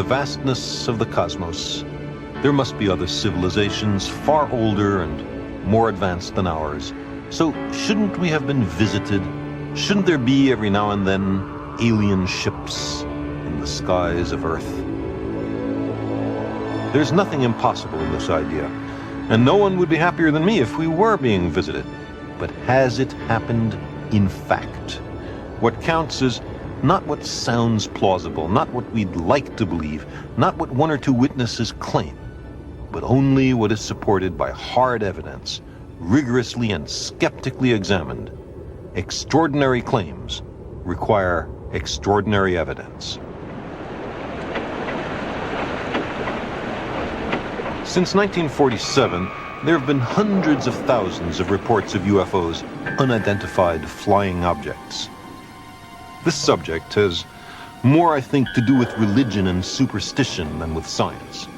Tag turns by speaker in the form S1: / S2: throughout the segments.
S1: the vastness of the cosmos, there must be other civilizations far older and more advanced than ours. So shouldn't we have been visited? Shouldn't there be every now and then alien ships in the skies of Earth? There's nothing impossible in this idea, and no one would be happier than me if we were being visited. But has it happened in fact? What counts is not what sounds plausible, not what we'd like to believe, not what one or two witnesses claim, but only what is supported by hard evidence, rigorously and skeptically examined. Extraordinary claims require extraordinary evidence. Since 1947, there have been hundreds of thousands of reports of UFOs, unidentified flying objects. This subject has more, I think, to do with religion and superstition than with science.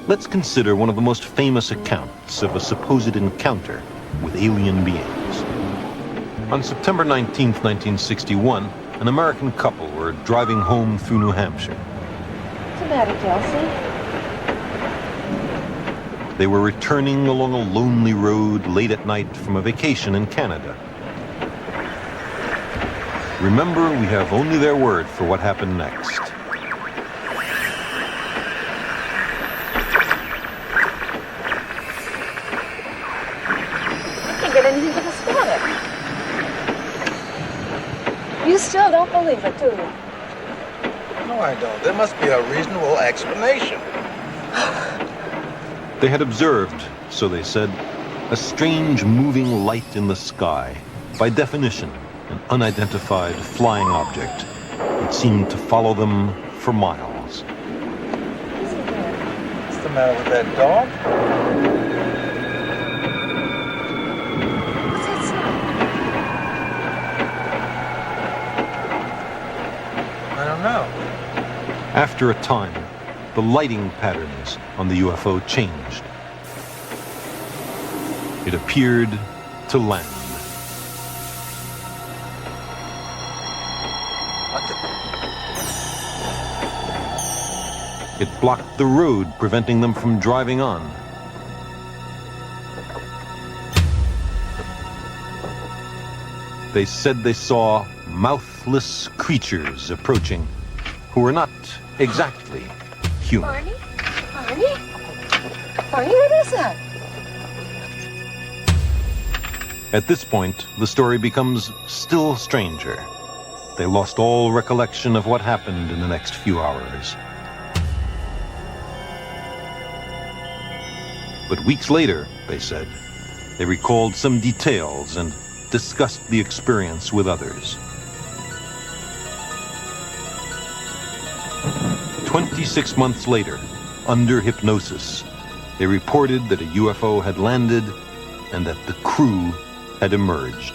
S1: Let's consider one of the most famous accounts of a supposed encounter with alien beings. On September 19, 1961, an American couple were driving home through New Hampshire.
S2: What's the matter, Kelsey?
S1: They were returning along a lonely road late at night from a vacation in Canada. Remember, we have only their word for what happened next.
S2: I can't get anything but a static. You still don't believe it, do you?
S3: No, I don't. There must be a reasonable explanation.
S1: They had observed, so they said, a strange moving light in the sky. By definition, an unidentified flying object. It seemed to follow them for miles.
S3: What's the matter with that dog?
S2: What's that sound?
S3: I don't know.
S1: After a time, the lighting patterns on the UFO changed. It appeared to land. It blocked the road, preventing them from driving on. They said they saw mouthless creatures approaching who were not exactly human.
S2: Barney? Barney? Barney, what is that?
S1: At this point, the story becomes still stranger. They lost all recollection of what happened in the next few hours. But weeks later, they said, they recalled some details and discussed the experience with others. 26 months later, under hypnosis, they reported that a UFO had landed and that the crew had emerged.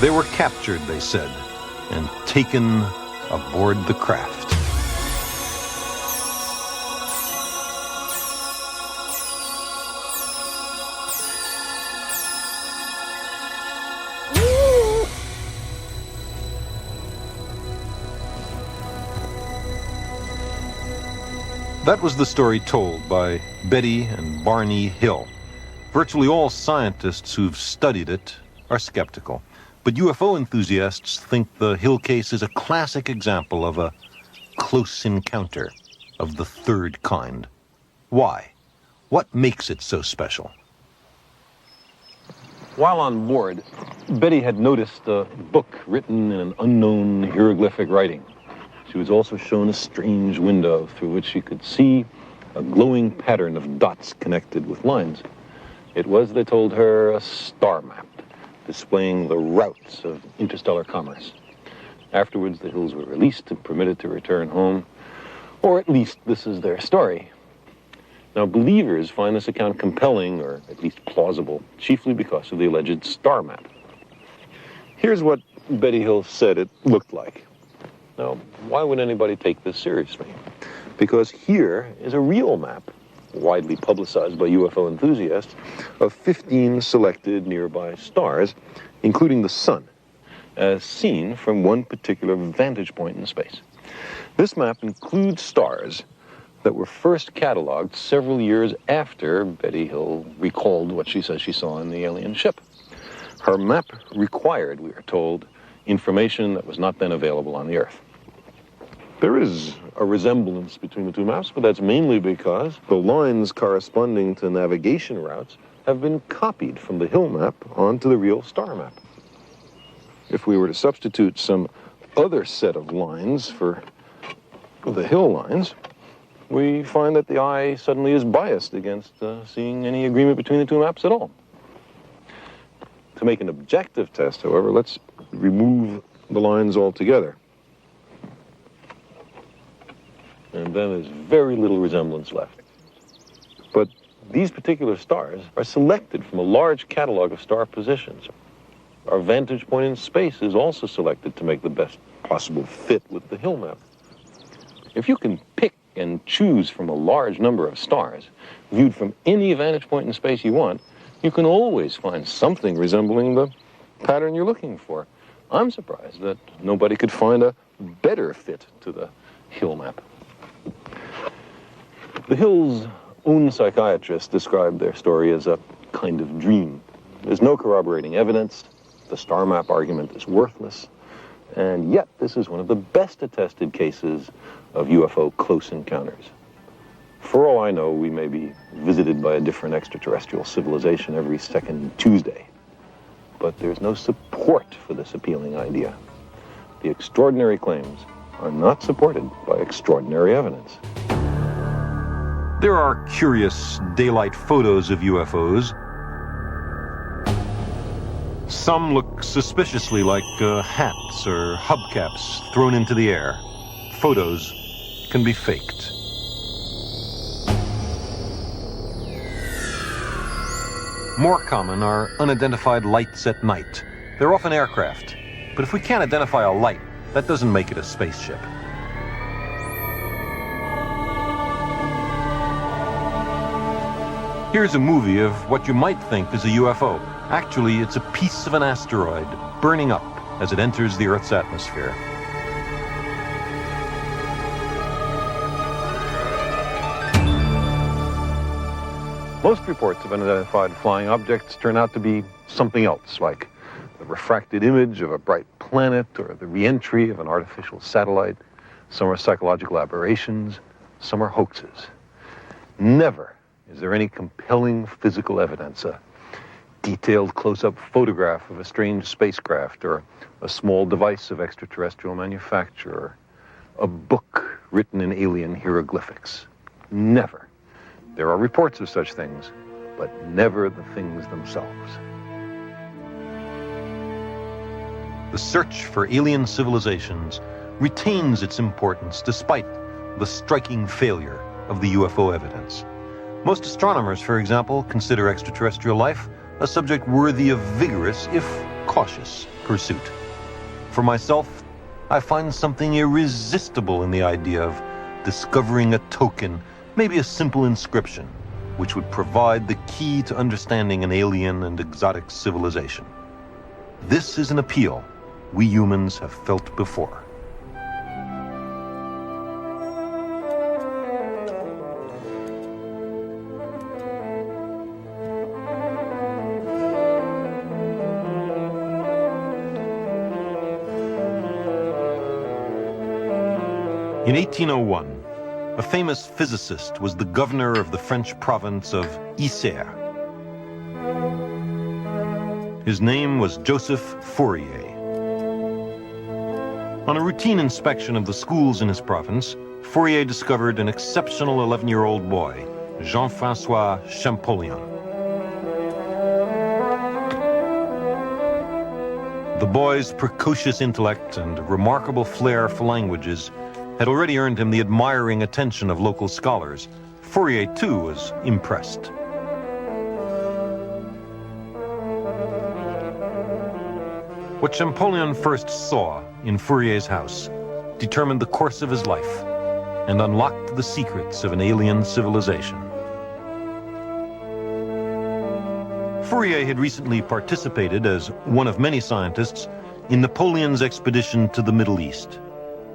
S1: They were captured, they said, and taken aboard the craft. That was the story told by Betty and Barney Hill. Virtually all scientists who've studied it are skeptical. But UFO enthusiasts think the Hill case is a classic example of a close encounter of the third kind. Why? What makes it so special? While on board, Betty had noticed a book written in an unknown hieroglyphic writing. She was also shown a strange window through which she could see a glowing pattern of dots connected with lines. It was, they told her, a star map, displaying the routes of interstellar commerce. Afterwards, the Hills were released and permitted to return home, or at least this is their story. Now, believers find this account compelling, or at least plausible, chiefly because of the alleged star map. Here's what Betty Hill said it looked like. Now, why would anybody take this seriously? Because here is a real map widely publicized by UFO enthusiasts, of 15 selected nearby stars, including the sun, as seen from one particular vantage point in space. This map includes stars that were first cataloged several years after Betty Hill recalled what she says she saw in the alien ship. Her map required, we are told, information that was not then available on the Earth. There is a resemblance between the two maps, but that's mainly because the lines corresponding to navigation routes have been copied from the Hill map onto the real star map. If we were to substitute some other set of lines for the Hill lines, we find that the eye suddenly is biased against seeing any agreement between the two maps at all. To make an objective test, however, let's remove the lines altogether. And then there's very little resemblance left. But these particular stars are selected from a large catalog of star positions. Our vantage point in space is also selected to make the best possible fit with the Hill map. If you can pick and choose from a large number of stars, viewed from any vantage point in space you want, you can always find something resembling the pattern you're looking for. I'm surprised that nobody could find a better fit to the Hill map. The Hills' own psychiatrists described their story as a kind of dream. There's no corroborating evidence. The star map argument is worthless. And yet, this is one of the best attested cases of UFO close encounters. For all I know, we may be visited by a different extraterrestrial civilization every second Tuesday. But there's no support for this appealing idea. The extraordinary claims are not supported by extraordinary evidence.
S4: There are curious daylight photos of UFOs. Some look suspiciously like hats or hubcaps thrown into the air. Photos can be faked. More common are unidentified lights at night. They're often aircraft, but if we can't identify a light, that doesn't make it a spaceship. Here's a movie of what you might think is a UFO. Actually, it's a piece of an asteroid burning up as it enters the Earth's atmosphere.
S1: Most reports of unidentified flying objects turn out to be something else, like the refracted image of a bright planet or the re-entry of an artificial satellite. Some are psychological aberrations, some are hoaxes. Never is there any compelling physical evidence, a detailed close-up photograph of a strange spacecraft or a small device of extraterrestrial manufacture, or a book written in alien hieroglyphics. Never. There are reports of such things, but never the things themselves.
S4: The search for alien civilizations retains its importance despite the striking failure of the UFO evidence. Most astronomers, for example, consider extraterrestrial life a subject worthy of vigorous, if cautious, pursuit. For myself, I find something irresistible in the idea of discovering a token, maybe a simple inscription, which would provide the key to understanding an alien and exotic civilization. This is an appeal we humans have felt before. In 1801, a famous physicist was the governor of the French province of Isère. His name was Joseph Fourier. On a routine inspection of the schools in his province, Fourier discovered an exceptional 11-year-old boy, Jean-François Champollion. The boy's precocious intellect and remarkable flair for languages had already earned him the admiring attention of local scholars. Fourier, too, was impressed. What Champollion first saw in Fourier's house determined the course of his life and unlocked the secrets of an alien civilization. Fourier had recently participated, as one of many scientists, in Napoleon's expedition to the Middle East.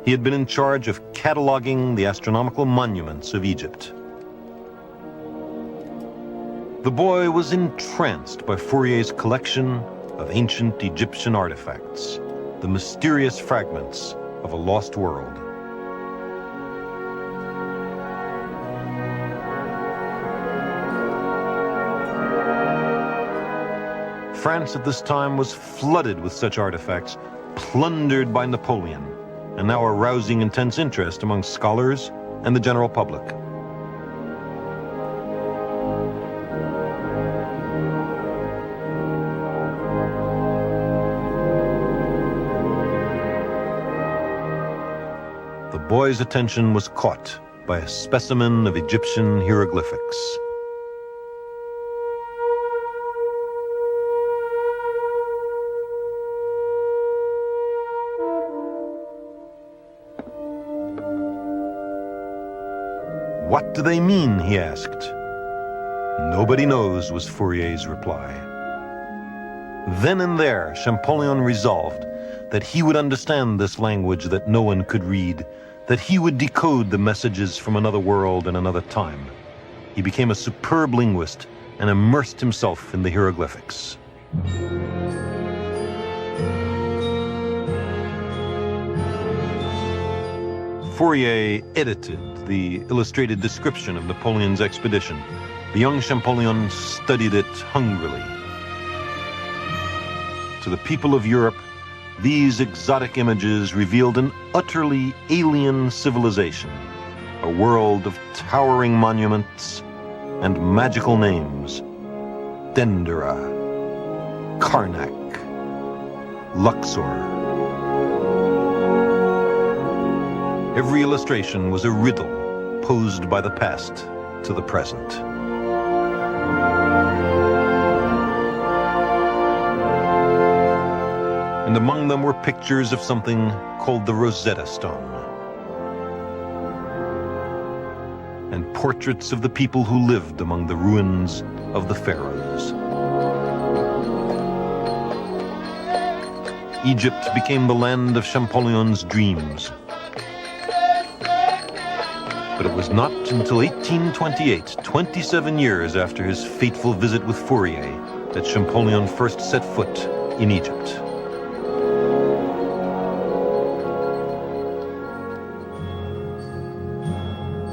S4: He had been in charge of cataloging the astronomical monuments of Egypt. The boy was entranced by Fourier's collection of ancient Egyptian artifacts, the mysterious fragments of a lost world. France at this time was flooded with such artifacts, plundered by Napoleon, and now arousing intense interest among scholars and the general public. The boy's attention was caught by a specimen of Egyptian hieroglyphics. "What do they mean?" he asked. "Nobody knows," was Fourier's reply. Then and there, Champollion resolved that he would understand this language that no one could read, that he would decode the messages from another world and another time. He became a superb linguist and immersed himself in the hieroglyphics. Fourier edited the illustrated description of Napoleon's expedition. The young Champollion studied it hungrily. To the people of Europe, these exotic images revealed an utterly alien civilization, a world of towering monuments and magical names: Dendera, Karnak, Luxor. Every illustration was a riddle posed by the past to the present. And among them were pictures of something called the Rosetta Stone, and portraits of the people who lived among the ruins of the pharaohs. Egypt became the land of Champollion's dreams. But it was not until 1828, 27 years after his fateful visit with Fourier, that Champollion first set foot in Egypt.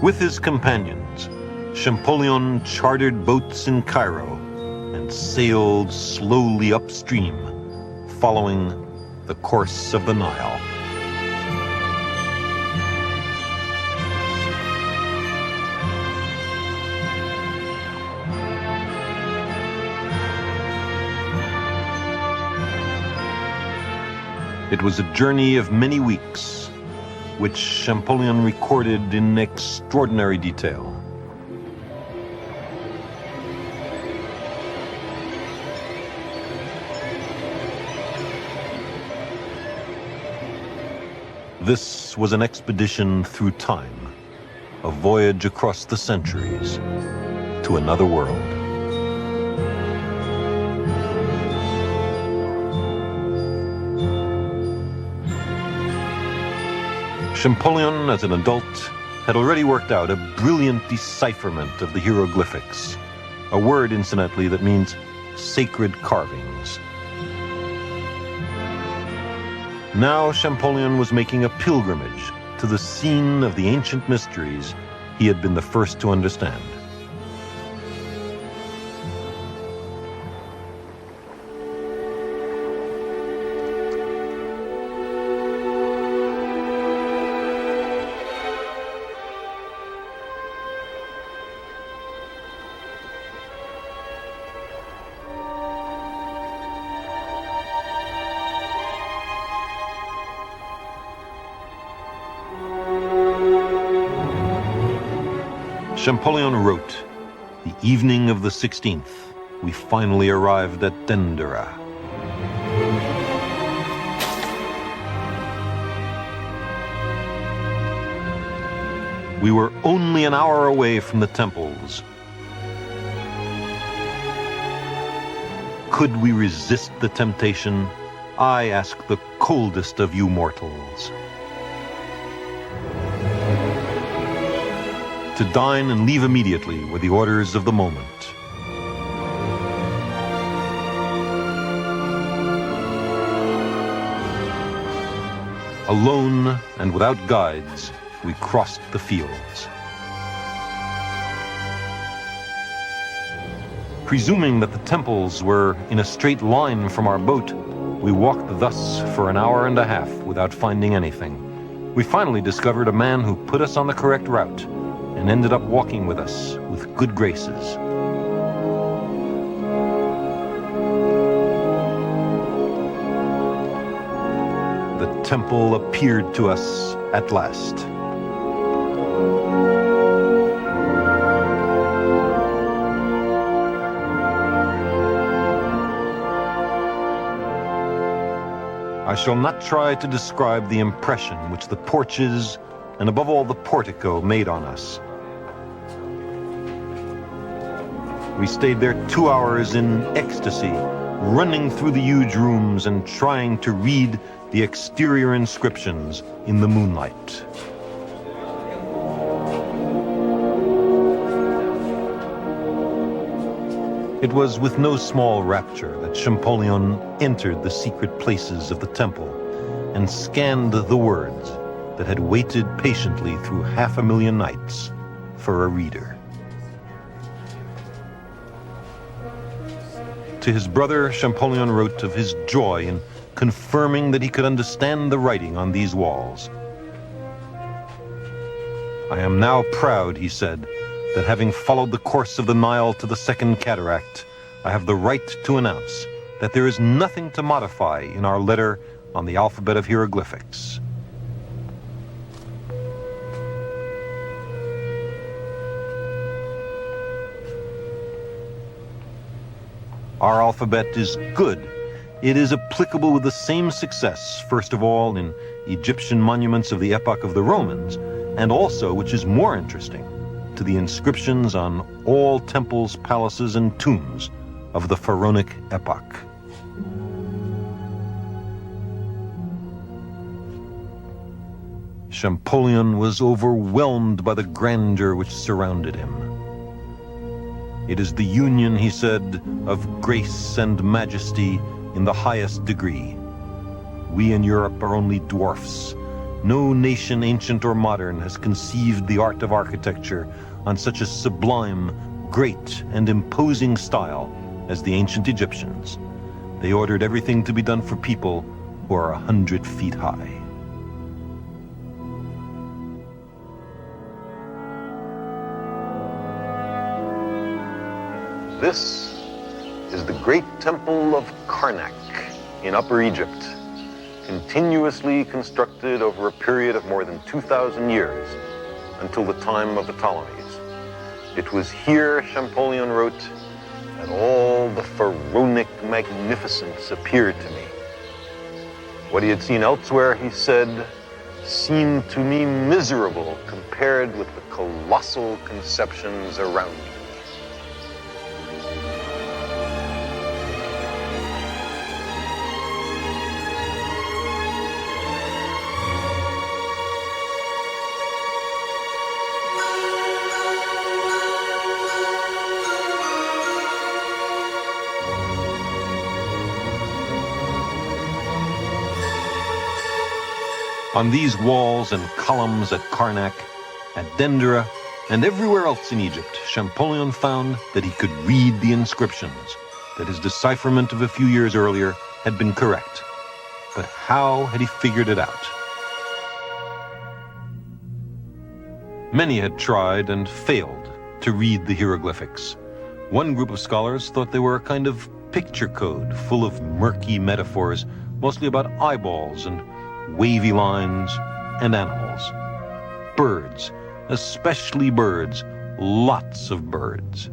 S4: With his companions, Champollion chartered boats in Cairo and sailed slowly upstream, following the course of the Nile. It was a journey of many weeks, which Champollion recorded in extraordinary detail. This was an expedition through time, a voyage across the centuries to another world. Champollion, as an adult, had already worked out a brilliant decipherment of the hieroglyphics, a word, incidentally, that means sacred carvings. Now Champollion was making a pilgrimage to the scene of the ancient mysteries he had been the first to understand. Champollion wrote, "The evening of the 16th, we finally arrived at Dendera. We were only an hour away from the temples, could we resist the temptation? I ask the coldest of you mortals. To dine and leave immediately were the orders of the moment. Alone and without guides, we crossed the fields. Presuming that the temples were in a straight line from our boat, we walked thus for an hour and a half without finding anything. We finally discovered a man who put us on the correct route and ended up walking with us with good graces. The temple appeared to us at last. I shall not try to describe the impression which the porches and above all the portico made on us. We stayed there 2 hours in ecstasy, running through the huge rooms and trying to read the exterior inscriptions in the moonlight. It was with no small rapture that Champollion entered the secret places of the temple and scanned the words that had waited patiently through 500,000 nights for a reader. To his brother, Champollion wrote of his joy in confirming that he could understand the writing on these walls. I am now proud, he said, that having followed the course of the Nile to the Second Cataract, I have the right to announce that there is nothing to modify in our letter on the alphabet of hieroglyphics. Our alphabet is good. It is applicable with the same success, first of all, in Egyptian monuments of the epoch of the Romans, and also, which is more interesting, to the inscriptions on all temples, palaces, and tombs of the pharaonic epoch. Champollion was overwhelmed by the grandeur which surrounded him. It is the union, he said, of grace and majesty in the highest degree. We in Europe are only dwarfs. No nation, ancient or modern, has conceived the art of architecture on such a sublime, great, and imposing style as the ancient Egyptians. They ordered everything to be done for people who are 100 feet high. This is the great temple of Karnak in Upper Egypt, continuously constructed over a period of more than 2,000 years, until the time of the Ptolemies. It was here, Champollion wrote, that all the pharaonic magnificence appeared to me. What he had seen elsewhere, he said, seemed to me miserable compared with the colossal conceptions around me. On these walls and columns at Karnak, at Dendera, and everywhere else in Egypt, Champollion found that he could read the inscriptions, that his decipherment of a few years earlier had been correct. But how had he figured it out? Many had tried and failed to read the hieroglyphics. One group of scholars thought they were a kind of picture code full of murky metaphors, mostly about eyeballs and wavy lines and animals. Birds, especially birds, lots of birds.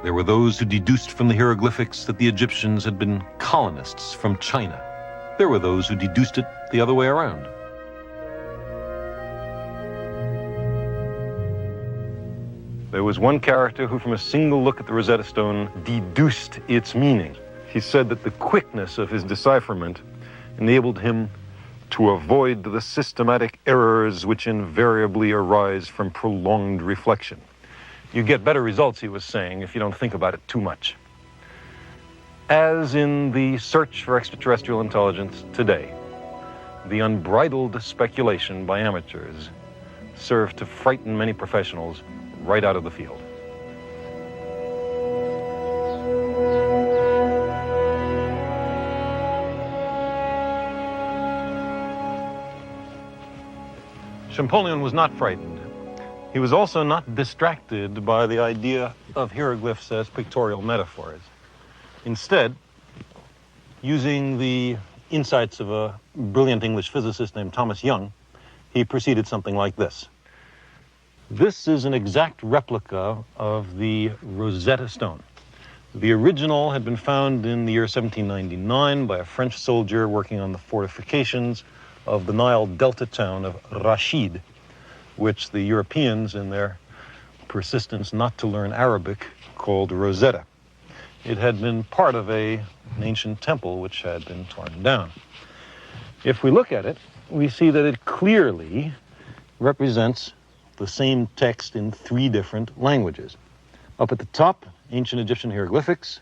S4: There were those who deduced from the hieroglyphics that the Egyptians had been colonists from China. There were those who deduced it the other way around.
S1: There was one character who, from a single look at the Rosetta Stone, deduced its meaning. He said that the quickness of his decipherment enabled him to avoid the systematic errors which invariably arise from prolonged reflection. You get better results, he was saying, if you don't think about it too much. As in the search for extraterrestrial intelligence today, the unbridled speculation by amateurs served to frighten many professionals right out of the field. Champollion was not frightened. He was also not distracted by the idea of hieroglyphs as pictorial metaphors. Instead, using the insights of a brilliant English physicist named Thomas Young, he proceeded something like this. This is an exact replica of the Rosetta Stone. The original had been found in the year 1799 by a French soldier working on the fortifications of the Nile Delta town of Rashid, which the Europeans, in their persistence not to learn Arabic, called Rosetta. It had been part of an ancient temple which had been torn down. If we look at it, we see that it clearly represents the same text in 3 different languages. Up at the top, ancient Egyptian hieroglyphics.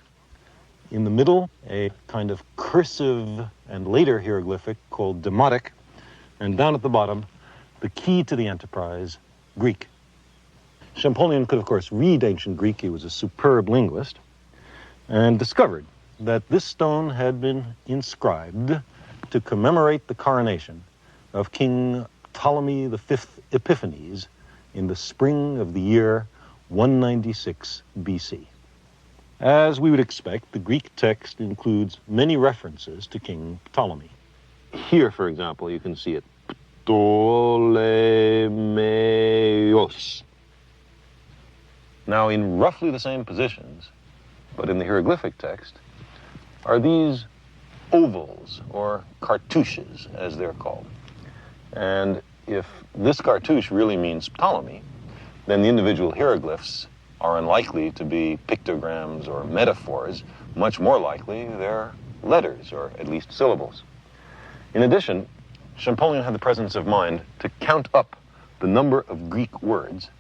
S1: In the middle, a kind of cursive and later hieroglyphic called Demotic. And down at the bottom, the key to the enterprise, Greek. Champollion could, of course, read ancient Greek. He was a superb linguist, and discovered that this stone had been inscribed to commemorate the coronation of King Ptolemy V Epiphanes in the spring of the year 196 BC. As we would expect, the Greek text includes many references to King Ptolemy. Here, for example, you can see it. Ptolemeos. Now, in roughly the same positions, but in the hieroglyphic text, are these ovals, or cartouches, as they're called. And if this cartouche really means Ptolemy, then the individual hieroglyphs are unlikely to be pictograms or metaphors. Much more likely, they're letters, or at least syllables. In addition, Champollion had the presence of mind to count up the number of Greek words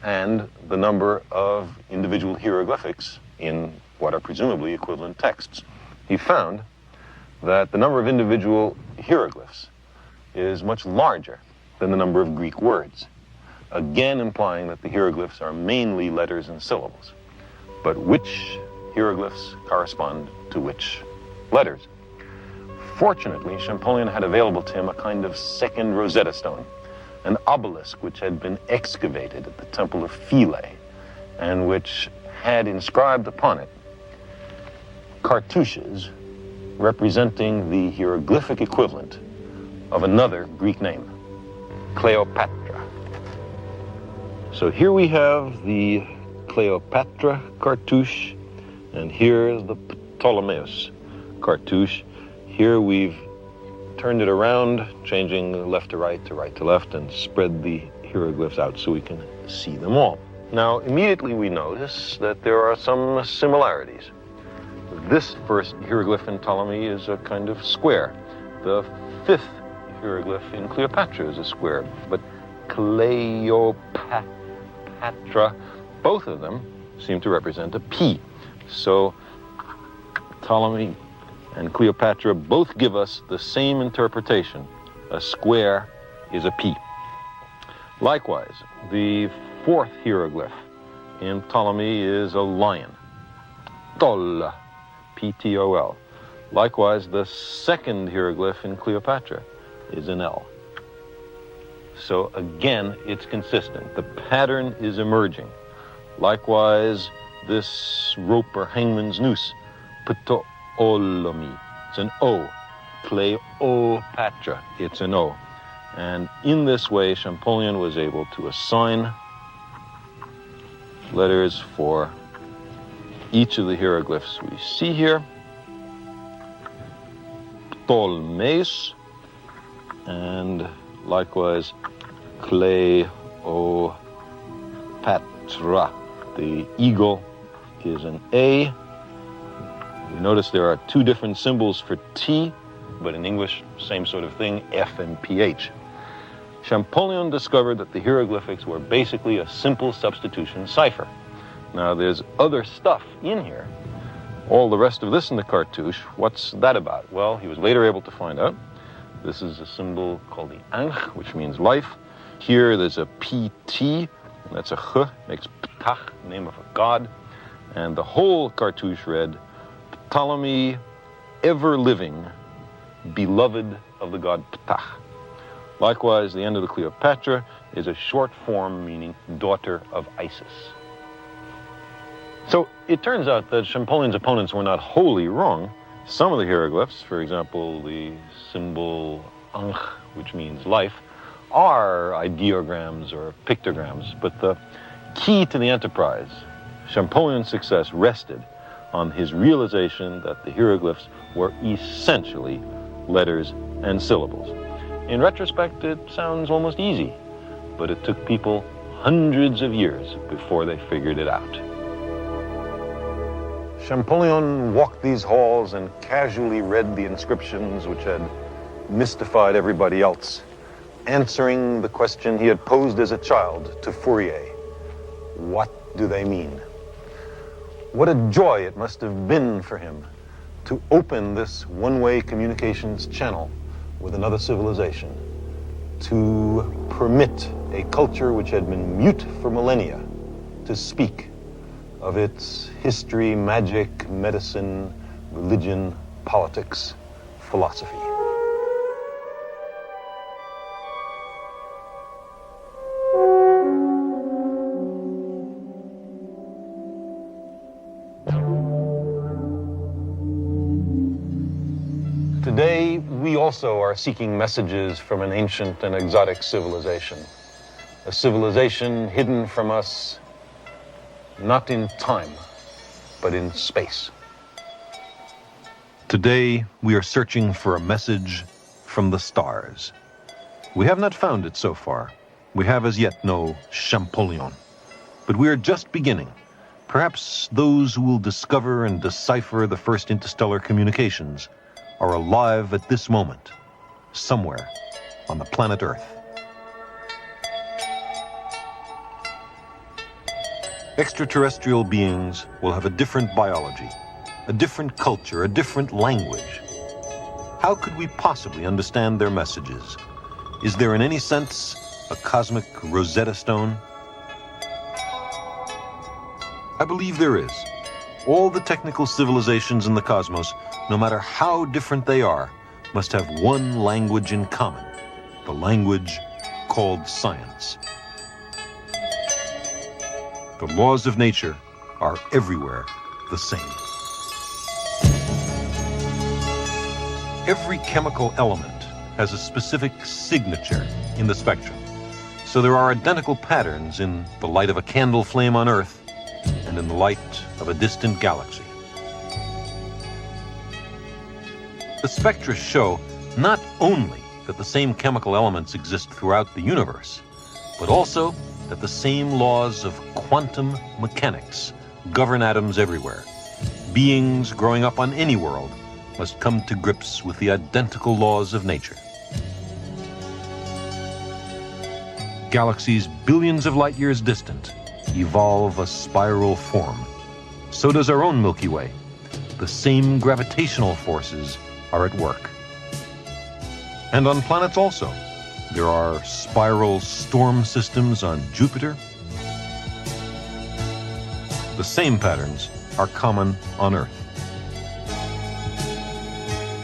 S1: and the number of individual hieroglyphics in what are presumably equivalent texts. He found that the number of individual hieroglyphs is much larger than the number of Greek words, again implying that the hieroglyphs are mainly letters and syllables. But which hieroglyphs correspond to which letters? Fortunately, Champollion had available to him a kind of second Rosetta Stone, an obelisk which had been excavated at the Temple of Philae, and which had inscribed upon it cartouches representing the hieroglyphic equivalent of another Greek name, Cleopatra. So here we have the Cleopatra cartouche, and here's the Ptolemeus cartouche. Here we've turned it around, changing left to right to left, and spread the hieroglyphs out so we can see them all. Now, immediately we notice that there are some similarities. This first hieroglyph in Ptolemy is a kind of square. The 5th hieroglyph in Cleopatra is a square. But Cleopatra, both of them seem to represent a P. So Ptolemy and Cleopatra both give us the same interpretation. A square is a P. Likewise, the 4th hieroglyph in Ptolemy is a lion. Tol, P-T-O-L. Likewise, the 2nd hieroglyph in Cleopatra is an L. So again, it's consistent. The pattern is emerging. Likewise, this rope or hangman's noose, Ptolemy, it's an O. Cleopatra, it's an O. And in this way, Champollion was able to assign letters for each of the hieroglyphs we see here. Ptolemeus, and likewise Cleopatra. Tra. The eagle is an A. You notice there are two different symbols for T, but in English, same sort of thing, F and PH. Champollion discovered that the hieroglyphics were basically a simple substitution cipher. Now, there's other stuff in here. All the rest of this in the cartouche, what's that about? Well, he was later able to find out. This is a symbol called the Ankh, which means life. Here, there's a PT, and that's a Ch, makes Ptah, name of a god. And the whole cartouche read, Ptolemy, ever living, beloved of the god Ptah. Likewise, the end of the Cleopatra is a short form meaning daughter of Isis. So it turns out that Champollion's opponents were not wholly wrong. Some of the hieroglyphs, for example, the symbol Ankh, which means life, are ideograms or pictograms. But the key to the enterprise, Champollion's success, rested on his realization that the hieroglyphs were essentially letters and syllables. In retrospect, it sounds almost easy, but it took people hundreds of years before they figured it out. Champollion walked these halls and casually read the inscriptions which had mystified everybody else, answering the question he had posed as a child to Fourier. What do they mean? What a joy it must have been for him to open this one-way communications channel with another civilization, to permit a culture which had been mute for millennia to speak of its history, magic, medicine, religion, politics, philosophy. Today, we also are seeking messages from an ancient and exotic civilization, a civilization hidden from us not in time, but in space. Today, we are searching for a message from the stars. We have not found it so far. We have as yet no Champollion. But we are just beginning. Perhaps those who will discover and decipher the first interstellar communications are alive at this moment, somewhere on the planet Earth. Extraterrestrial beings will have a different biology, a different culture, a different language. How could we possibly understand their messages? Is there in any sense a cosmic Rosetta Stone? I believe there is. All the technical civilizations in the cosmos, no matter how different they are, must have one language in common, the language called science. The laws of nature are everywhere the same. Every chemical element has a specific signature in the spectrum. So there are identical patterns in the light of a candle flame on Earth and in the light of a distant galaxy. The spectra show not only that the same chemical elements exist throughout the universe, but also that the same laws of quantum mechanics govern atoms everywhere. Beings growing up on any world must come to grips with the identical laws of nature. Galaxies billions of light years distant evolve a spiral form. So does our own Milky Way. The same gravitational forces are at work. And on planets also. There are spiral storm systems on Jupiter. The same patterns are common on Earth.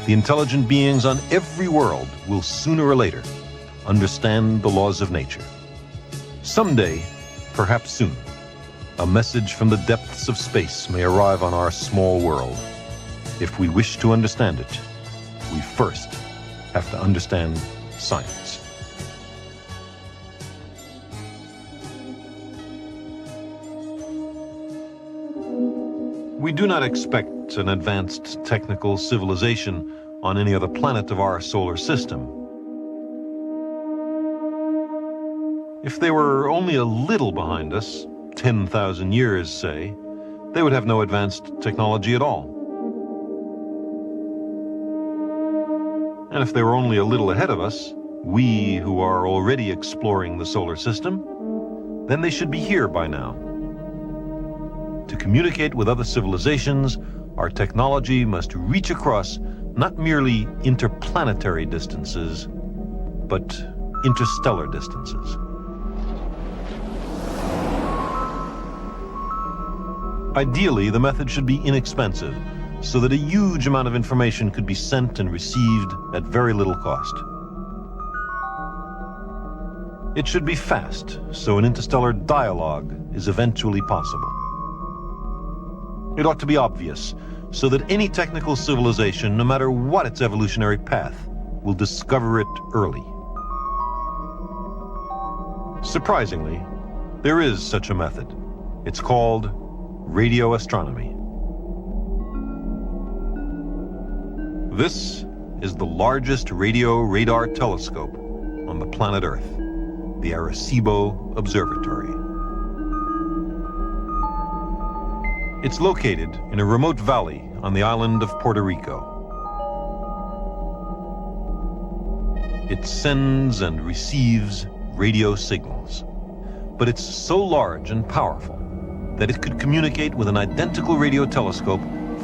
S1: The intelligent beings on every world will sooner or later understand the laws of nature. Someday, perhaps soon, a message from the depths of space may arrive on our small world. If we wish to understand it, we first have to understand science. We do not expect an advanced technical civilization on any other planet of our solar system. If they were only a little behind us,
S4: 10,000 years, say, they would have no advanced technology at all. And if they were only a little ahead of us, we who are already exploring the solar system, then they should be here by now. To communicate with other civilizations, our technology must reach across not merely interplanetary distances, but interstellar distances. Ideally, the method should be inexpensive, so that a huge amount of information could be sent and received at very little cost. It should be fast, so an interstellar dialogue is eventually possible. It ought to be obvious, so that any technical civilization, no matter what its evolutionary path, will discover it early. Surprisingly, there is such a method. It's called radio astronomy. This is the largest radio radar telescope on the planet Earth, the Arecibo Observatory. It's located in a remote valley on the island of Puerto Rico. It sends and receives radio signals, but it's so large and powerful that it could communicate with an identical radio telescope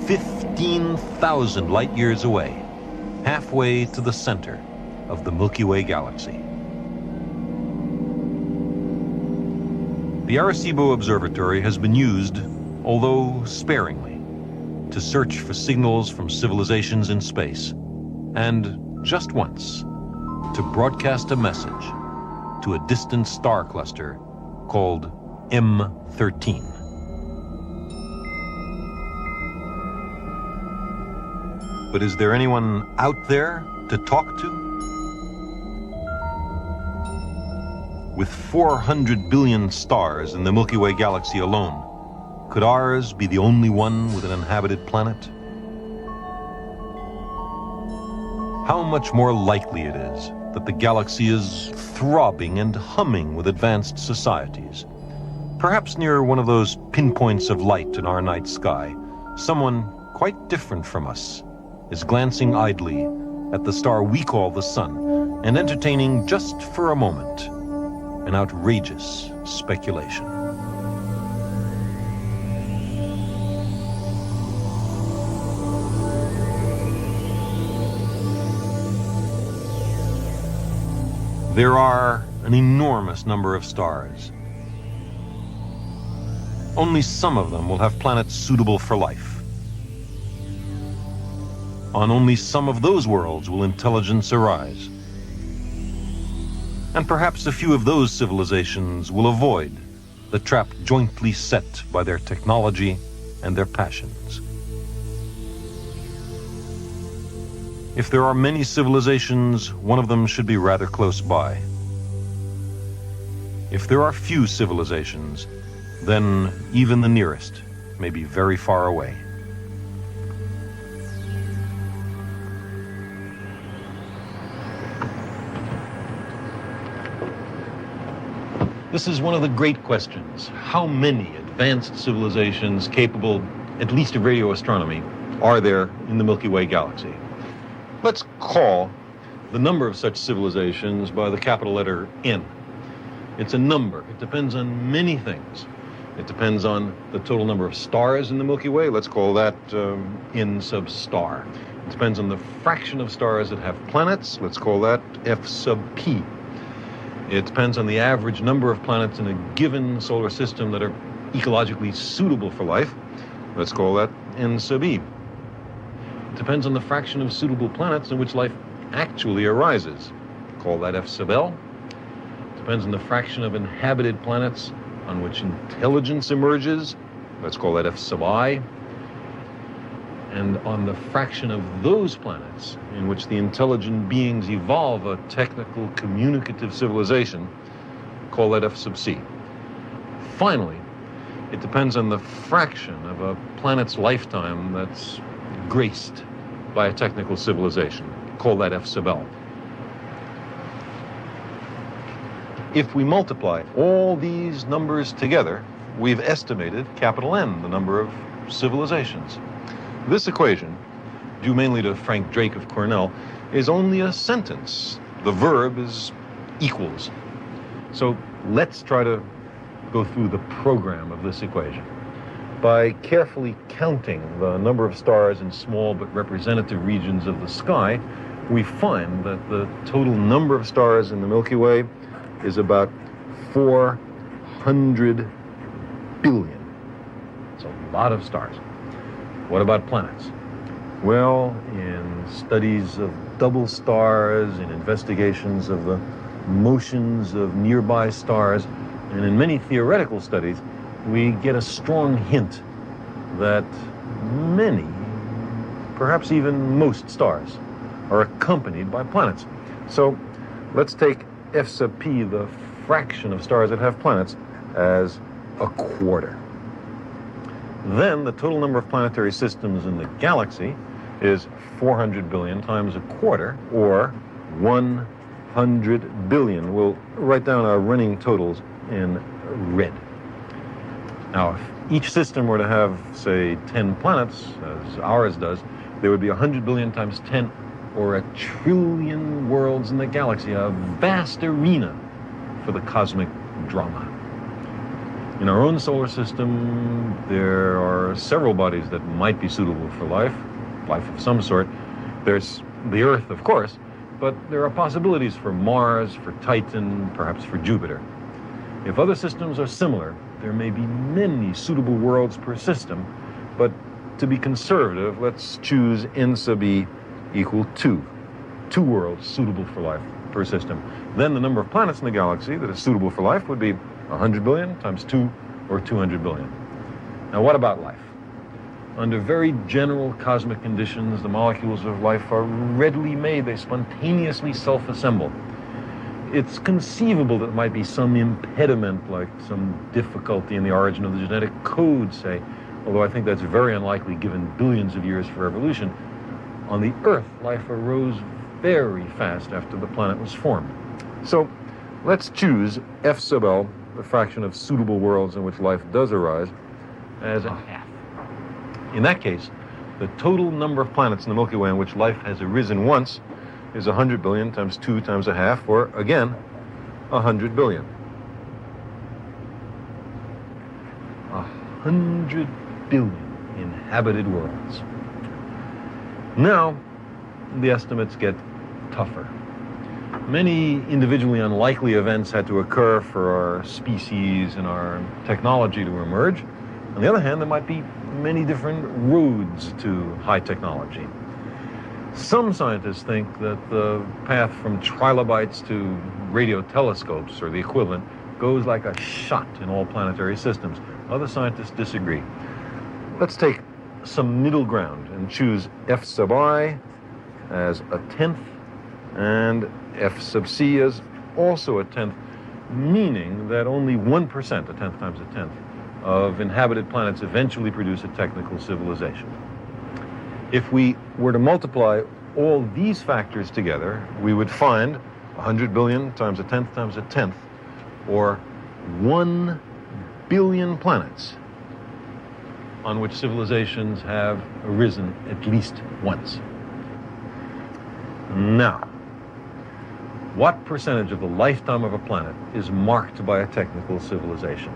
S4: 15,000 light years away, halfway to the center of the Milky Way galaxy. The Arecibo Observatory has been used, although sparingly, to search for signals from civilizations in space, and just once, to broadcast a message to a distant star cluster called M13. But is there anyone out there to talk to? With 400 billion stars in the Milky Way galaxy alone, could ours be the only one with an inhabited planet? How much more likely it is that the galaxy is throbbing and humming with advanced societies. Perhaps near one of those pinpoints of light in our night sky, someone quite different from us is glancing idly at the star we call the sun and entertaining just for a moment an outrageous speculation. There are an enormous number of stars. Only some of them will have planets suitable for life. On only some of those worlds will intelligence arise. And perhaps a few of those civilizations will avoid the trap jointly set by their technology and their passions. If there are many civilizations, one of them should be rather close by. If there are few civilizations, then even the nearest may be very far away. This is one of the great questions. How many advanced civilizations capable, at least of radio astronomy, are there in the Milky Way galaxy? Let's call the number of such civilizations by the capital letter N. It's a number. It depends on many things. It depends on the total number of stars in the Milky Way. Let's call that N sub star. It depends on the fraction of stars that have planets. Let's call that F sub P. It depends on the average number of planets in a given solar system that are ecologically suitable for life. Let's call that N sub E. It depends on the fraction of suitable planets in which life actually arises. Call that F sub L. It depends on the fraction of inhabited planets on which intelligence emerges. Let's call that F sub I. And on the fraction of those planets in which the intelligent beings evolve a technical communicative civilization, call that F sub C. Finally, it depends on the fraction of a planet's lifetime that's graced by a technical civilization, call that F sub L. If we multiply all these numbers together, we've estimated capital N, the number of civilizations. This equation, due mainly to Frank Drake of Cornell, is only a sentence. The verb is equals. So let's try to go through the program of this equation. By carefully counting the number of stars in small but representative regions of the sky, we find that the total number of stars in the Milky Way is about 400 billion. It's a lot of stars. What about planets? Well, in studies of double stars, in investigations of the motions of nearby stars, and in many theoretical studies, we get a strong hint that many, perhaps even most stars, are accompanied by planets. So let's take F sub p, the fraction of stars that have planets, as a quarter. Then the total number of planetary systems in the galaxy is 400 billion times a quarter, or 100 billion. We'll write down our running totals in red. Now, if each system were to have, say, 10 planets, as ours does, there would be 100 billion times 10, or 1 trillion worlds in the galaxy, a vast arena for the cosmic drama. In our own solar system, there are several bodies that might be suitable for life of some sort. There's the Earth, of course, but there are possibilities for Mars, for Titan, perhaps for Jupiter. If other systems are similar, there may be many suitable worlds per system, but to be conservative, let's choose N sub e equal 2. 2 worlds suitable for life per system. Then the number of planets in the galaxy that is suitable for life would be 100 billion times 2, or 200 billion. Now, what about life? Under very general cosmic conditions, the molecules of life are readily made. They spontaneously self-assemble. It's conceivable that there might be some impediment, like some difficulty in the origin of the genetic code, say, although I think that's very unlikely given billions of years for evolution. On the Earth, life arose very fast after the planet was formed. So let's choose F sub L, the fraction of suitable worlds in which life does arise, as a half. In that case, the total number of planets in the Milky Way in which life has arisen once is 100 billion times 2 times a half, or again, 100 billion. 100 billion inhabited worlds. Now, the estimates get tougher. Many individually unlikely events had to occur for our species and our technology to emerge. On the other hand, there might be many different roads to high technology. Some scientists think that the path from trilobites to radio telescopes, or the equivalent, goes like a shot in all planetary systems. Other scientists disagree. Let's take some middle ground and choose F sub I as a tenth and F sub C as also a tenth, meaning that only 1%, a tenth times a tenth, of inhabited planets eventually produce a technical civilization. If we were to multiply all these factors together, we would find 100 billion times a tenth, or 1 billion planets on which civilizations have arisen at least once. Now, what percentage of the lifetime of a planet is marked by a technical civilization?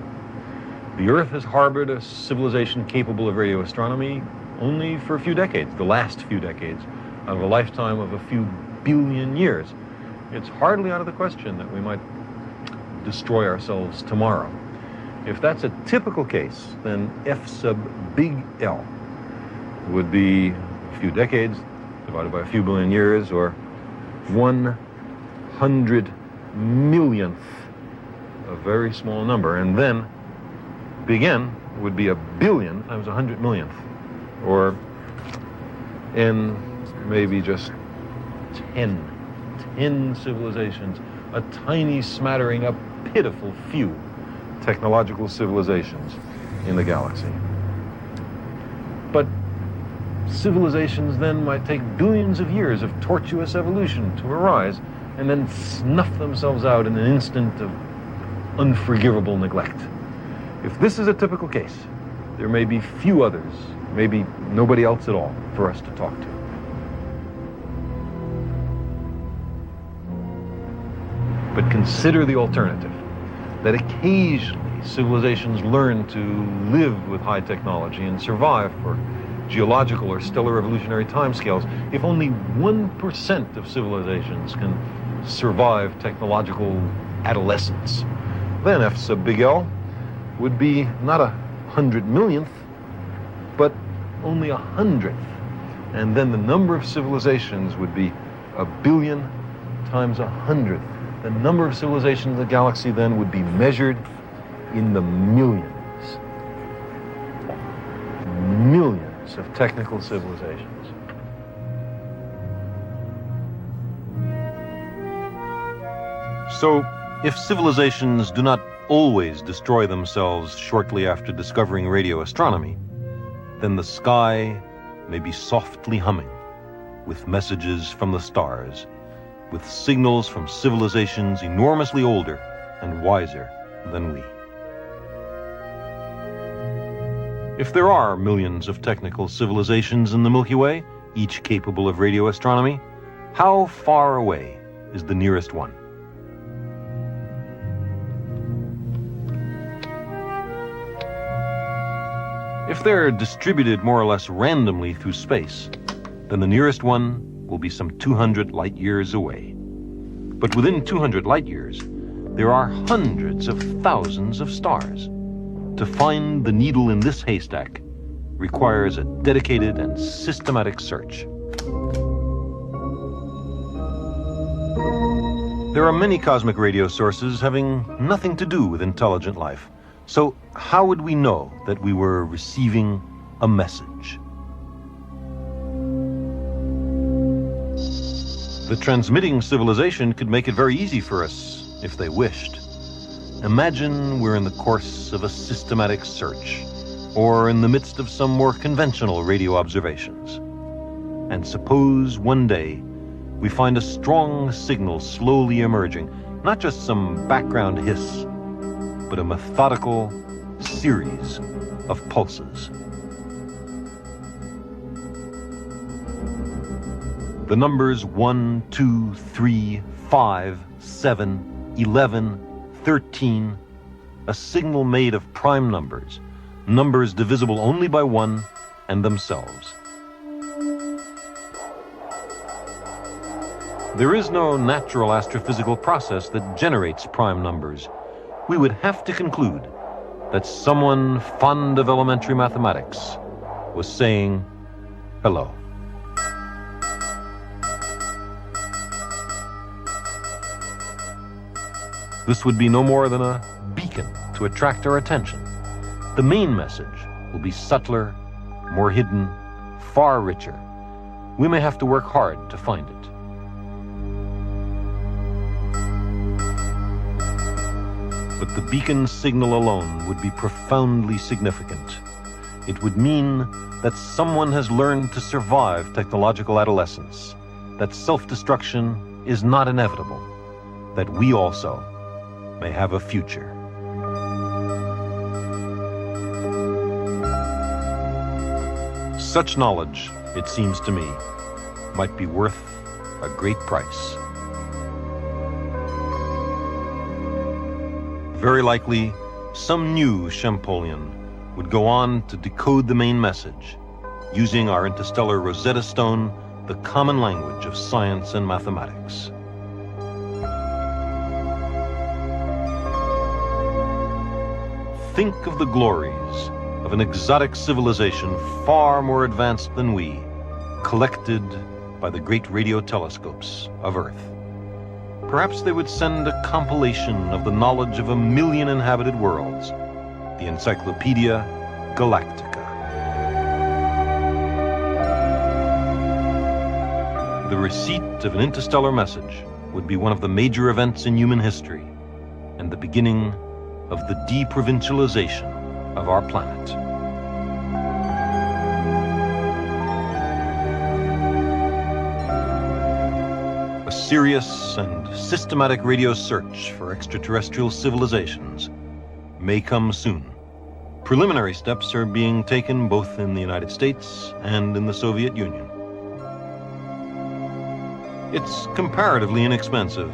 S4: The Earth has harbored a civilization capable of radio astronomy only for a few decades, the last few decades, out of a lifetime of a few billion years. It's hardly out of the question that we might destroy ourselves tomorrow. If that's a typical case, then F sub big L would be a few decades divided by a few billion years, or 100 millionth, a very small number, and then big N would be 1 billion times 100 millionth, or N maybe just 10 civilizations, a tiny smattering, a pitiful few technological civilizations in the galaxy. But civilizations then might take billions of years of tortuous evolution to arise and then snuff themselves out in an instant of unforgivable neglect.
S1: If this is a typical case, there may be few others, maybe nobody else at all, for us to talk to. But consider the alternative, that occasionally civilizations learn to live with high technology and survive for geological or stellar evolutionary timescales. If only 1% of civilizations can survive technological adolescence, then F sub big L would be not 100 millionth, but only 100th. And then the number of civilizations would be 1 billion times 100th. The number of civilizations in the galaxy then would be measured in the millions. Millions of technical civilizations.
S4: So, if civilizations do not always destroy themselves shortly after discovering radio astronomy, then the sky may be softly humming with messages from the stars, with signals from civilizations enormously older and wiser than we. If there are millions of technical civilizations in the Milky Way, each capable of radio astronomy, how far away is the nearest one? If they're distributed more or less randomly through space, then the nearest one will be some 200 light years away. But within 200 light years, there are hundreds of thousands of stars. To find the needle in this haystack requires a dedicated and systematic search. There are many cosmic radio sources having nothing to do with intelligent life. So how would we know that we were receiving a message? The transmitting civilization could make it very easy for us if they wished. Imagine we're in the course of a systematic search, or in the midst of some more conventional radio observations. And suppose one day we find a strong signal slowly emerging, not just some background hiss, but a methodical series of pulses. The numbers 1, 2, 3, 5, 7, 11, 13, a signal made of prime numbers, numbers divisible only by 1 and themselves. There is no natural astrophysical process that generates prime numbers. We would have to conclude that someone fond of elementary mathematics was saying hello. This would be no more than a beacon to attract our attention. The main message will be subtler, more hidden, far richer. We may have to work hard to find it. But the beacon signal alone would be profoundly significant. It would mean that someone has learned to survive technological adolescence, that self-destruction is not inevitable, that we also may have a future. Such knowledge, it seems to me, might be worth a great price. Very likely, some new Champollion would go on to decode the main message, using our interstellar Rosetta Stone, the common language of science and mathematics. Think of the glories of an exotic civilization far more advanced than we, collected by the great radio telescopes of Earth. Perhaps they would send a compilation of the knowledge of 1 million inhabited worlds, the Encyclopedia Galáctica. The receipt of an interstellar message would be one of the major events in human history and the beginning of the deprovincialization of our planet. A serious and systematic radio search for extraterrestrial civilizations may come soon. Preliminary steps are being taken both in the United States and in the Soviet Union. It's comparatively inexpensive.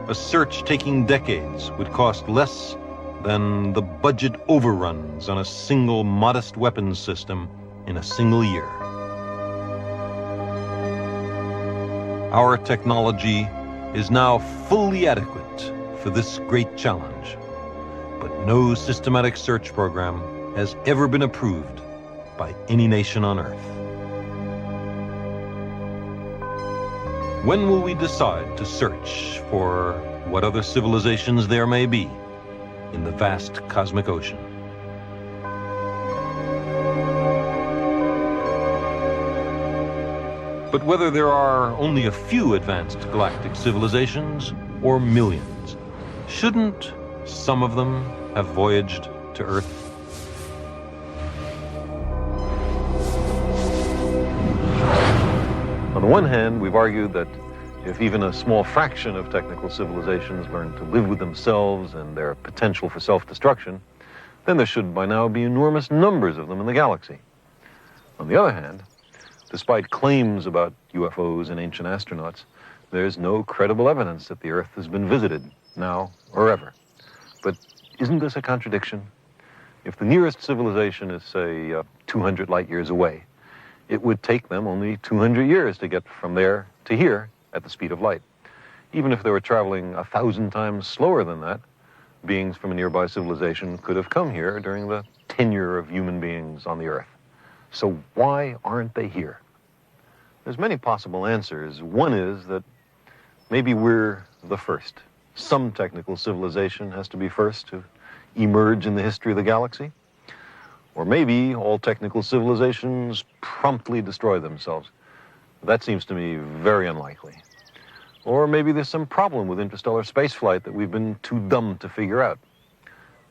S4: A search taking decades would cost less than the budget overruns on a single modest weapons system in a single year. Our technology is now fully adequate for this great challenge, but no systematic search program has ever been approved by any nation on Earth. When will we decide to search for what other civilizations there may be in the vast cosmic ocean? But whether there are only a few advanced galactic civilizations or millions, shouldn't some of them have voyaged to Earth?
S1: On the one hand, we've argued that if even a small fraction of technical civilizations learn to live with themselves and their potential for self-destruction, then there should by now be enormous numbers of them in the galaxy. On the other hand, despite claims about UFOs and ancient astronauts, there's no credible evidence that the Earth has been visited, now or ever. But isn't this a contradiction? If the nearest civilization is, say, 200 light years away, it would take them only 200 years to get from there to here at the speed of light. Even if they were traveling 1,000 times slower than that, beings from a nearby civilization could have come here during the tenure of human beings on the Earth. So why aren't they here? There's many possible answers. One is that maybe we're the first. Some technical civilization has to be first to emerge in the history of the galaxy. Or maybe all technical civilizations promptly destroy themselves. That seems to me very unlikely. Or maybe there's some problem with interstellar spaceflight that we've been too dumb to figure out.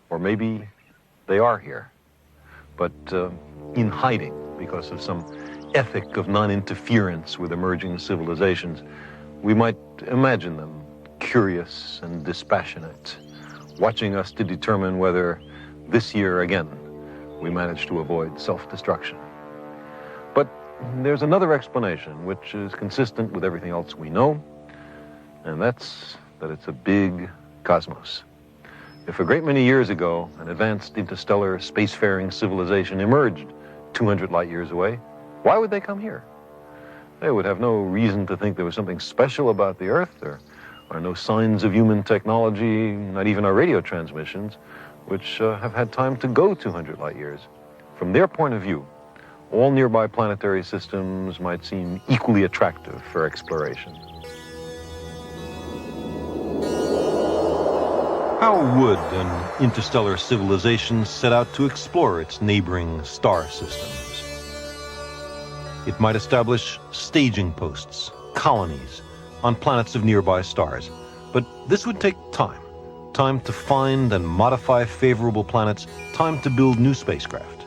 S1: Or maybe they are here, but in hiding because of some ethic of non-interference with emerging civilizations. We might imagine them curious and dispassionate, watching us to determine whether this year again we manage to avoid self-destruction. But there's another explanation which is consistent with everything else we know, and that's that it's a big cosmos. If a great many years ago an advanced interstellar spacefaring civilization emerged 200 light years away, why would they come here? They would have no reason to think there was something special about the Earth. There are no signs of human technology, not even our radio transmissions, which have had time to go 200 light years. From their point of view, all nearby planetary systems might seem equally attractive for exploration.
S4: How would an interstellar civilization set out to explore its neighboring star systems? It might establish staging posts, colonies, on planets of nearby stars. But this would take time. Time to find and modify favorable planets, time to build new spacecraft.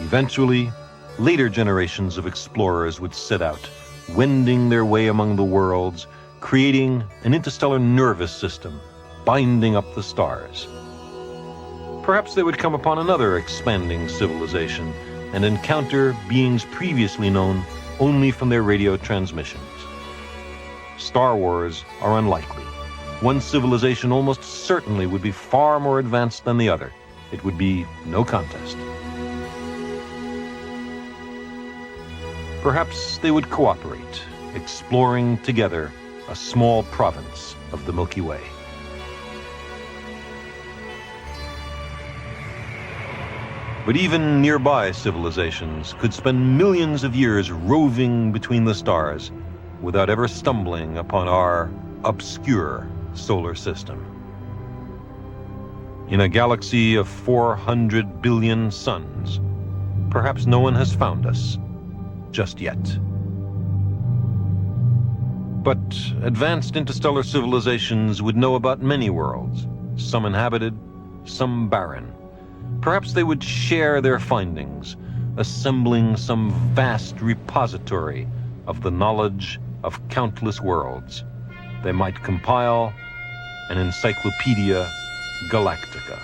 S4: Eventually, later generations of explorers would set out, wending their way among the worlds, creating an interstellar nervous system, binding up the stars. Perhaps they would come upon another expanding civilization and encounter beings previously known only from their radio transmissions. Star wars are unlikely. One civilization almost certainly would be far more advanced than the other. It would be no contest. Perhaps they would cooperate, exploring together a small province of the Milky Way. But even nearby civilizations could spend millions of years roving between the stars without ever stumbling upon our obscure solar system. In a galaxy of 400 billion suns, perhaps no one has found us just yet. But advanced interstellar civilizations would know about many worlds, some inhabited, some barren. Perhaps they would share their findings, assembling some vast repository of the knowledge of countless worlds. They might compile an Encyclopedia Galáctica.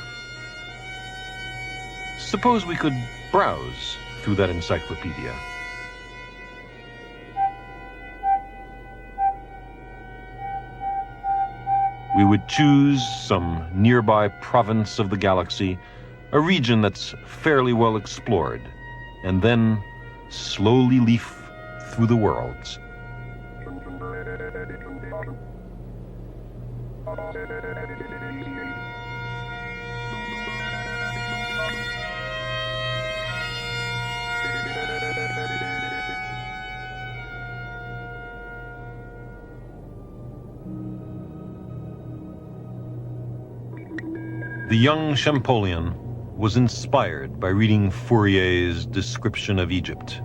S4: Suppose we could browse through that encyclopedia. We would choose some nearby province of the galaxy, a region that's fairly well explored, and then slowly leaf through the worlds. The young Champollion was inspired by reading Fourier's description of Egypt.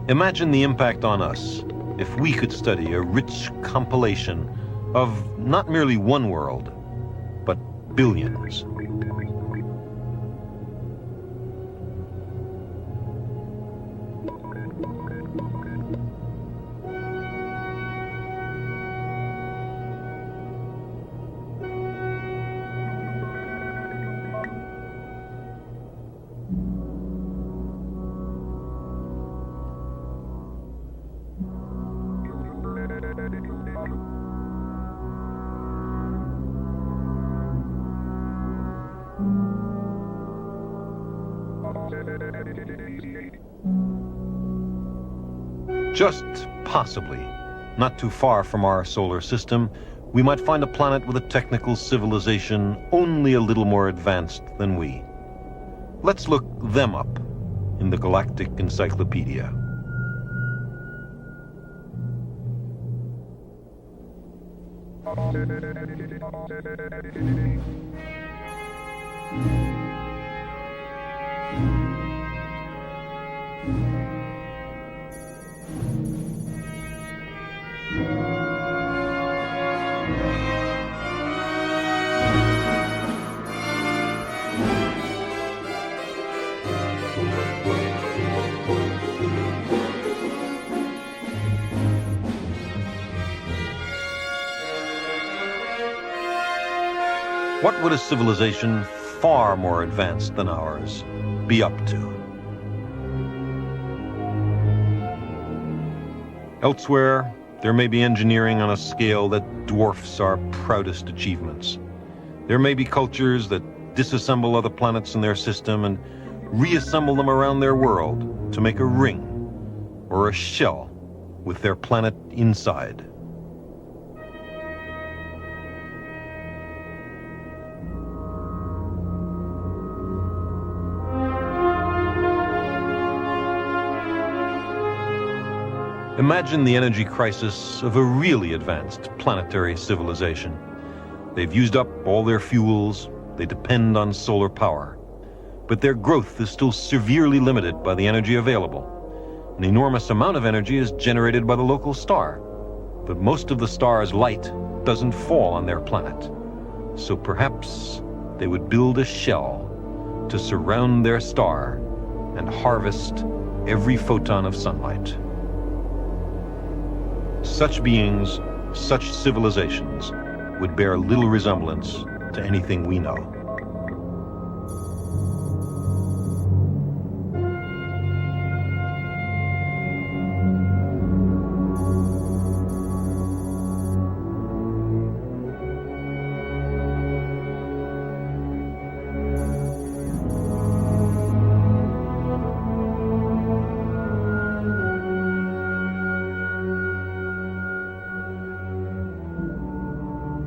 S4: Imagine the impact on us if we could study a rich compilation of not merely one world, but billions. Just possibly, not too far from our solar system, we might find a planet with a technical civilization only a little more advanced than we. Let's look them up in the Galactic Encyclopedia. What would a civilization far more advanced than ours be up to? Elsewhere, there may be engineering on a scale that dwarfs our proudest achievements. There may be cultures that disassemble other planets in their system and reassemble them around their world to make a ring or a shell with their planet inside. Imagine the energy crisis of a really advanced planetary civilization. They've used up all their fuels, they depend on solar power. But their growth is still severely limited by the energy available. An enormous amount of energy is generated by the local star, but most of the star's light doesn't fall on their planet. So perhaps they would build a shell to surround their star and harvest every photon of sunlight. Such beings, such civilizations, would bear little resemblance to anything we know.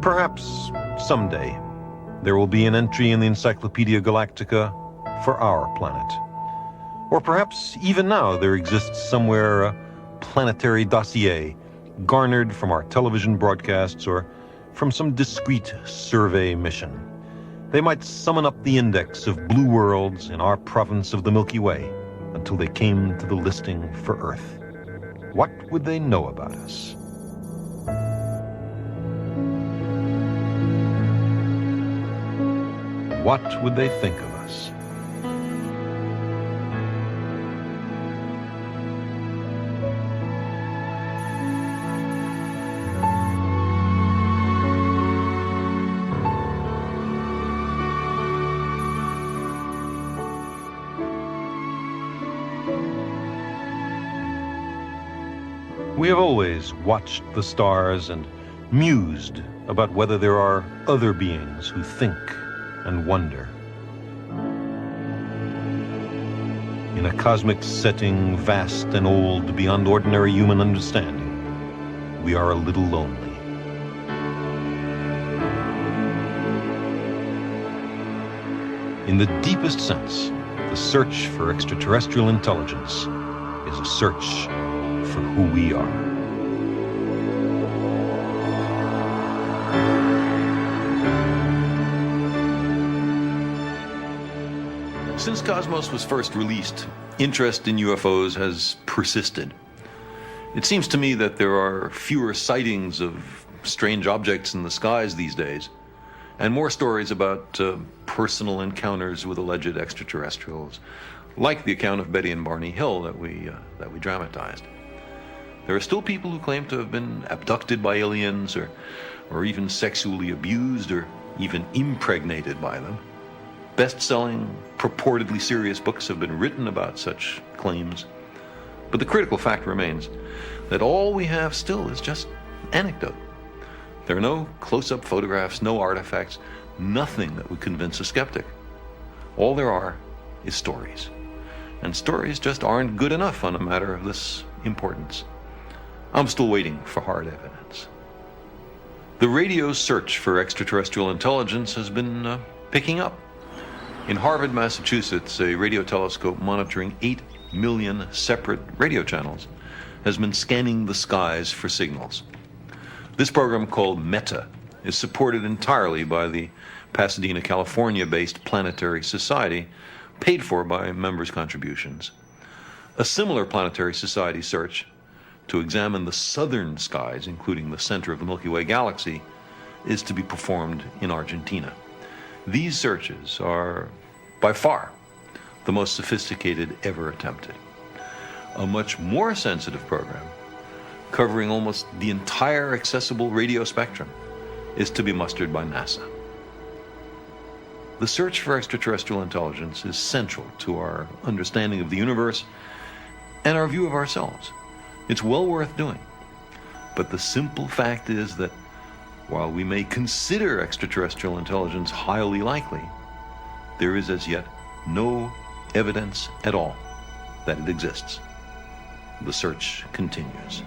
S4: Perhaps someday there will be an entry in the Encyclopedia Galactica for our planet. Or perhaps even now there exists somewhere a planetary dossier garnered from our television broadcasts or from some discrete survey mission. They might summon up the index of blue worlds in our province of the Milky Way until they came to the listing for Earth. What would they know about us? What would they think of us? We have always watched the stars and mused about whether there are other beings who think and wonder. In a cosmic setting vast and old beyond ordinary human understanding, we are a little lonely. In the deepest sense, the search for extraterrestrial intelligence is a search for who we are. Since Cosmos was first released, interest in UFOs has persisted. It seems to me that there are fewer sightings of strange objects in the skies these days, and more stories about personal encounters with alleged extraterrestrials, like the account of Betty and Barney Hill that we dramatized. There are still people who claim to have been abducted by aliens, or even sexually abused, or even impregnated by them. Best-selling, purportedly serious books have been written about such claims. But the critical fact remains that all we have still is just anecdote. There are no close-up photographs, no artifacts, nothing that would convince a skeptic. All there are is stories. And stories just aren't good enough on a matter of this importance. I'm still waiting for hard evidence. The radio's search for extraterrestrial intelligence has been picking up. In Harvard, Massachusetts, a radio telescope monitoring 8 million separate radio channels has been scanning the skies for signals. This program, called META, is supported entirely by the Pasadena, California-based Planetary Society, paid for by members' contributions. A similar Planetary Society search to examine the southern skies, including the center of the Milky Way galaxy, is to be performed in Argentina. These searches are, by far, the most sophisticated ever attempted. A much more sensitive program, covering almost the entire accessible radio spectrum, is to be mustered by NASA. The search for extraterrestrial intelligence is central to our understanding of the universe and our view of ourselves. It's well worth doing. But the simple fact is that while we may consider extraterrestrial intelligence highly likely, there is as yet no evidence at all that it exists. The search continues.